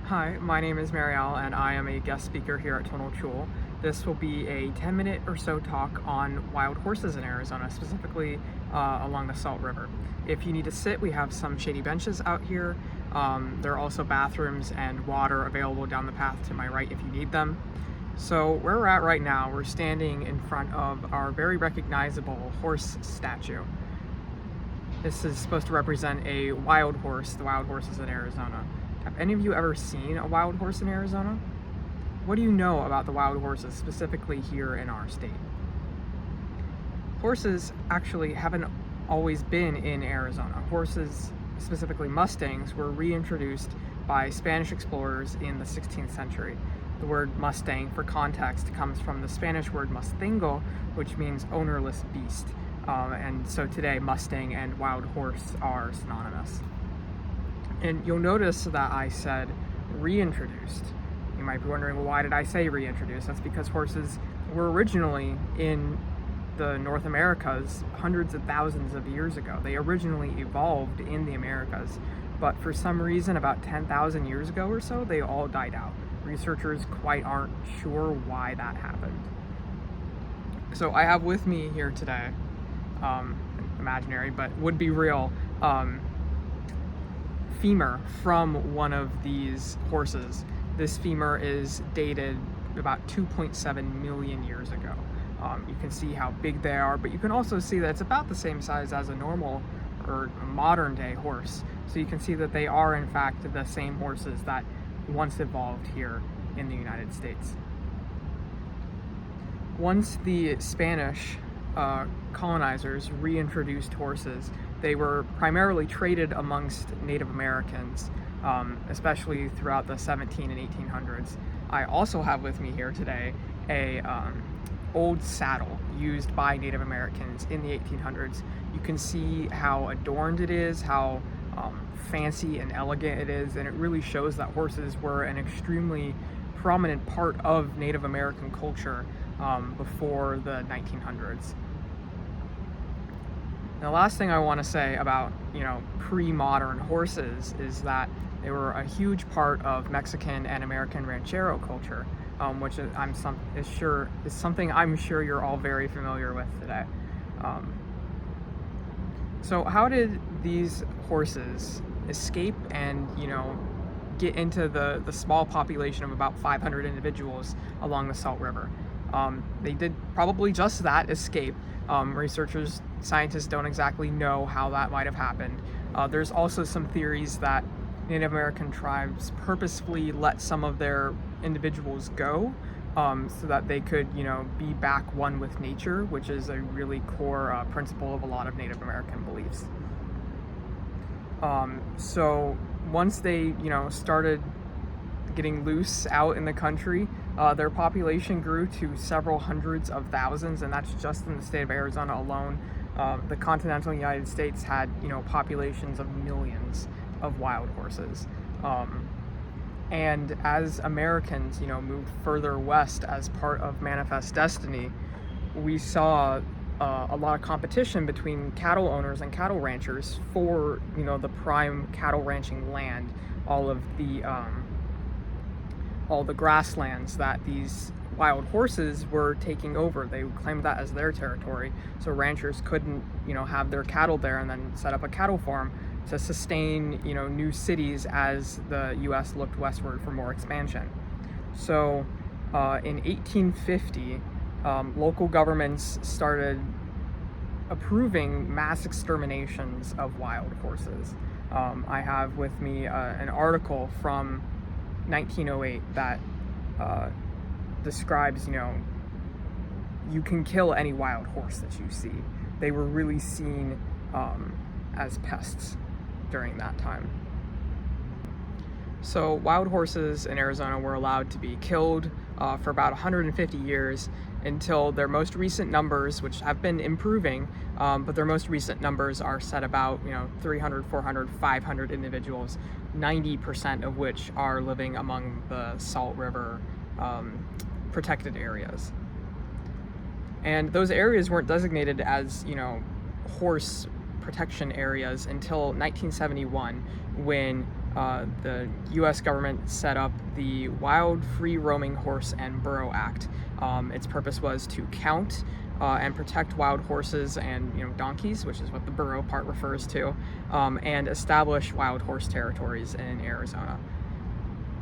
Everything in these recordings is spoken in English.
Hi, my name is Marielle and I am a guest speaker here at Tonal Chul. This will be a 10-minute or so talk on wild horses in Arizona, specifically along the Salt River. If you need to sit, we have some shady benches out here. There are also bathrooms and water available down the path to my right if you need them. So where we're at right now, we're standing in front of our very recognizable horse statue. This is supposed to represent a wild horse, the wild horses in Arizona. Have any of you ever seen a wild horse in Arizona? What do you know about the wild horses, specifically here in our state? Horses actually haven't always been in Arizona. Horses, specifically Mustangs, were reintroduced by Spanish explorers in the 16th century. The word Mustang, for context, comes from the Spanish word mustango, which means ownerless beast. And so today, Mustang and wild horse are synonymous. And you'll notice that I said reintroduced. You might be wondering, well, why did I say reintroduced? That's because horses were originally in the North Americas hundreds of thousands of years ago. They originally evolved in the Americas, but for some reason about 10,000 years ago or so, they all died out. Researchers quite aren't sure why that happened. So I have with me here today, imaginary, but would be real, femur from one of these horses. This femur is dated about 2.7 million years ago. You can see how big they are, but you can also see that it's about the same size as a normal or modern day horse. So you can see that they are in fact the same horses that once evolved here in the United States. Once the Spanish colonizers reintroduced horses, they were primarily traded amongst Native Americans, especially throughout the 17 and 1800s. I also have with me here today a old saddle used by Native Americans in the 1800s. You can see how adorned it is, how fancy and elegant it is, and it really shows that horses were an extremely prominent part of Native American culture before the 1900s. The last thing I want to say about, pre-modern horses is that they were a huge part of Mexican and American ranchero culture, which is something I'm sure you're all very familiar with today. So how did these horses escape and, get into the small population of about 500 individuals along the Salt River? They did probably just that, escape. Scientists don't exactly know how that might have happened. There's also some theories that Native American tribes purposefully let some of their individuals go so that they could, be back one with nature, which is a really core principle of a lot of Native American beliefs. So once they, started getting loose out in the country, their population grew to several hundreds of thousands, and that's just in the state of Arizona alone. The continental United States had, populations of millions of wild horses. And as Americans, moved further west as part of Manifest Destiny, we saw a lot of competition between cattle owners and cattle ranchers for, the prime cattle ranching land, all the grasslands that these wild horses were taking over. They claimed that as their territory, so ranchers couldn't, have their cattle there and then set up a cattle farm to sustain, new cities as the U.S. looked westward for more expansion. So in 1850, local governments started approving mass exterminations of wild horses. I have with me an article from 1908 that describes, you can kill any wild horse that you see. They were really seen as pests during that time. So wild horses in Arizona were allowed to be killed for about 150 years until their most recent numbers, which have been improving, but their most recent numbers are set about 300, 400, 500 individuals, 90% of which are living among the Salt River protected areas. And those areas weren't designated as, horse protection areas until 1971, when the U.S. government set up the Wild Free Roaming Horse and Burro Act. Its purpose was to count and protect wild horses and donkeys, which is what the burro part refers to, and establish wild horse territories in Arizona.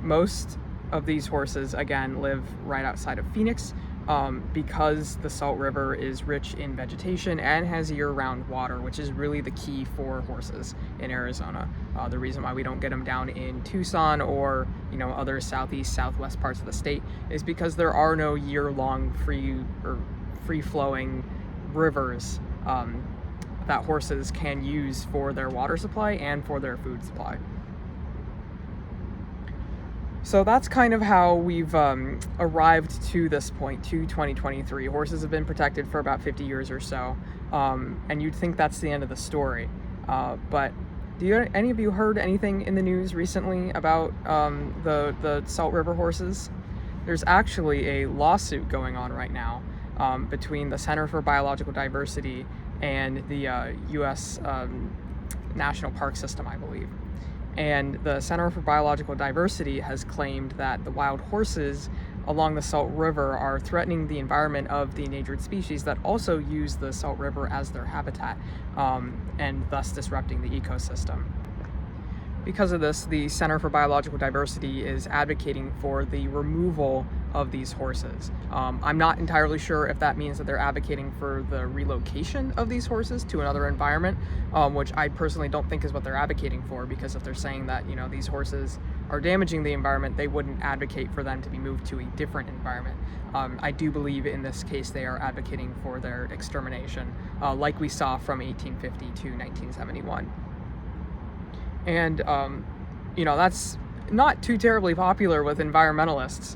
Most of these horses, again, live right outside of Phoenix because the Salt River is rich in vegetation and has year-round water, which is really the key for horses in Arizona. The reason why we don't get them down in Tucson or other southeast, southwest parts of the state is because there are no year-long free-flowing rivers that horses can use for their water supply and for their food supply. So that's kind of how we've arrived to this point, to 2023. Horses have been protected for about 50 years or so, and you'd think that's the end of the story. But any of you heard anything in the news recently about the Salt River horses? There's actually a lawsuit going on right now between the Center for Biological Diversity and the U.S. National Park System, I believe. And the Center for Biological Diversity has claimed that the wild horses along the Salt River are threatening the environment of the endangered species that also use the Salt River as their habitat, and thus disrupting the ecosystem. Because of this, the Center for Biological Diversity is advocating for the removal of these horses. I'm not entirely sure if that means that they're advocating for the relocation of these horses to another environment, which I personally don't think is what they're advocating for, because if they're saying that these horses are damaging the environment, they wouldn't advocate for them to be moved to a different environment. I do believe in this case they are advocating for their extermination, like we saw from 1850 to 1971. And, that's not too terribly popular with environmentalists.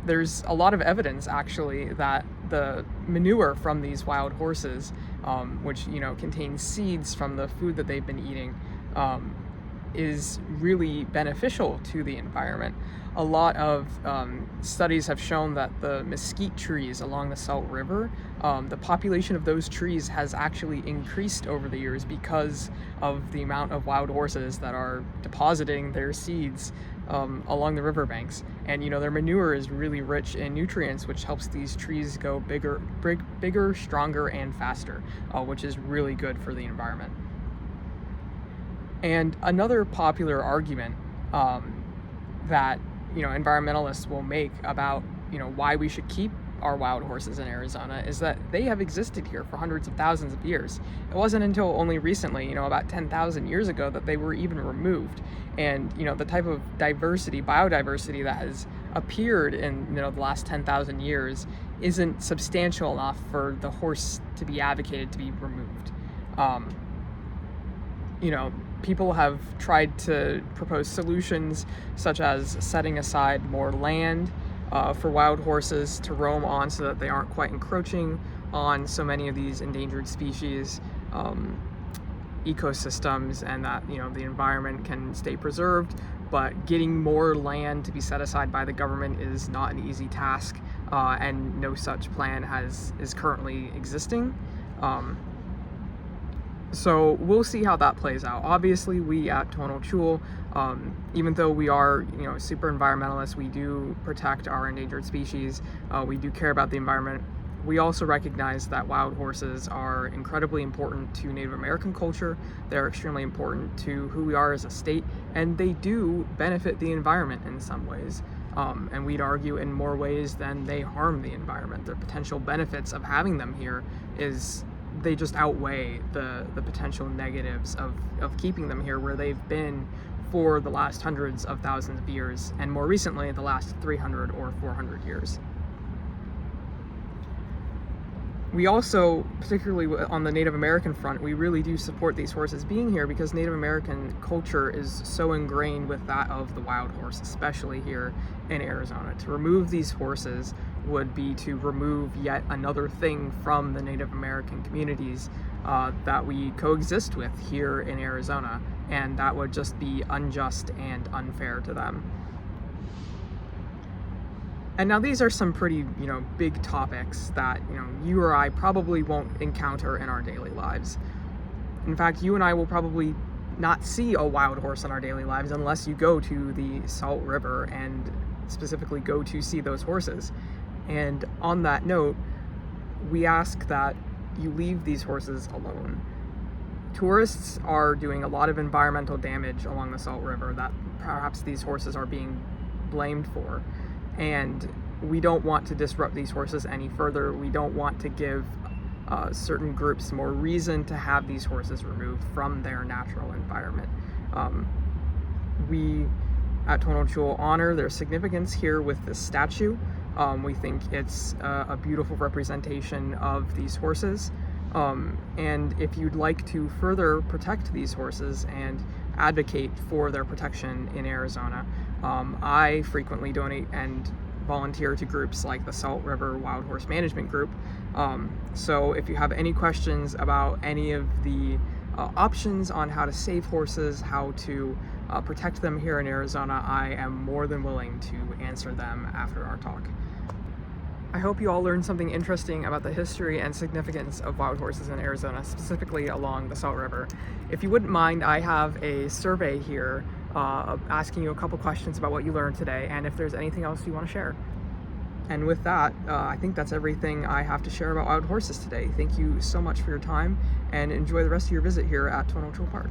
There's a lot of evidence, actually, that the manure from these wild horses, which, contains seeds from the food that they've been eating, is really beneficial to the environment. A lot of studies have shown that the mesquite trees along the Salt River, the population of those trees has actually increased over the years because of the amount of wild horses that are depositing their seeds along the riverbanks. And their manure is really rich in nutrients, which helps these trees go bigger, stronger, and faster, which is really good for the environment. And another popular argument that environmentalists will make about why we should keep our wild horses in Arizona is that they have existed here for hundreds of thousands of years. It wasn't until only recently, about 10,000 years ago, that they were even removed. And the type of biodiversity that has appeared in the last 10,000 years isn't substantial enough for the horse to be advocated to be removed. People have tried to propose solutions such as setting aside more land for wild horses to roam on so that they aren't quite encroaching on so many of these endangered species ecosystems, and that the environment can stay preserved. But getting more land to be set aside by the government is not an easy task, and no such plan is currently existing. So we'll see how that plays out. Obviously, we at Tonal Chul, even though we are, super environmentalists, we do protect our endangered species. We do care about the environment. We also recognize that wild horses are incredibly important to Native American culture. They're extremely important to who we are as a state, and they do benefit the environment in some ways. And we'd argue in more ways than they harm the environment. The potential benefits of having them here they just outweigh the potential negatives of keeping them here, where they've been for the last hundreds of thousands of years, and more recently the last 300 or 400 years. We also, particularly on the Native American front, we really do support these horses being here because Native American culture is so ingrained with that of the wild horse, especially here in Arizona. To remove these horses would be to remove yet another thing from the Native American communities that we coexist with here in Arizona, and that would just be unjust and unfair to them. And now these are some pretty, big topics that, you or I probably won't encounter in our daily lives. In fact, you and I will probably not see a wild horse in our daily lives unless you go to the Salt River and specifically go to see those horses. And on that note, we ask that you leave these horses alone. Tourists are doing a lot of environmental damage along the Salt River that perhaps these horses are being blamed for. And we don't want to disrupt these horses any further. We don't want to give certain groups more reason to have these horses removed from their natural environment. We at Tonal Chul honor their significance here with this statue. We think it's a beautiful representation of these horses. And if you'd like to further protect these horses and advocate for their protection in Arizona, I frequently donate and volunteer to groups like the Salt River Wild Horse Management Group. So if you have any questions about any of the options on how to save horses, how to protect them here in Arizona, I am more than willing to answer them after our talk. I hope you all learned something interesting about the history and significance of wild horses in Arizona, specifically along the Salt River. If you wouldn't mind, I have a survey here asking you a couple questions about what you learned today and if there's anything else you want to share. And with that, I think that's everything I have to share about wild horses today. Thank you so much for your time and enjoy the rest of your visit here at Tonal Chul Park.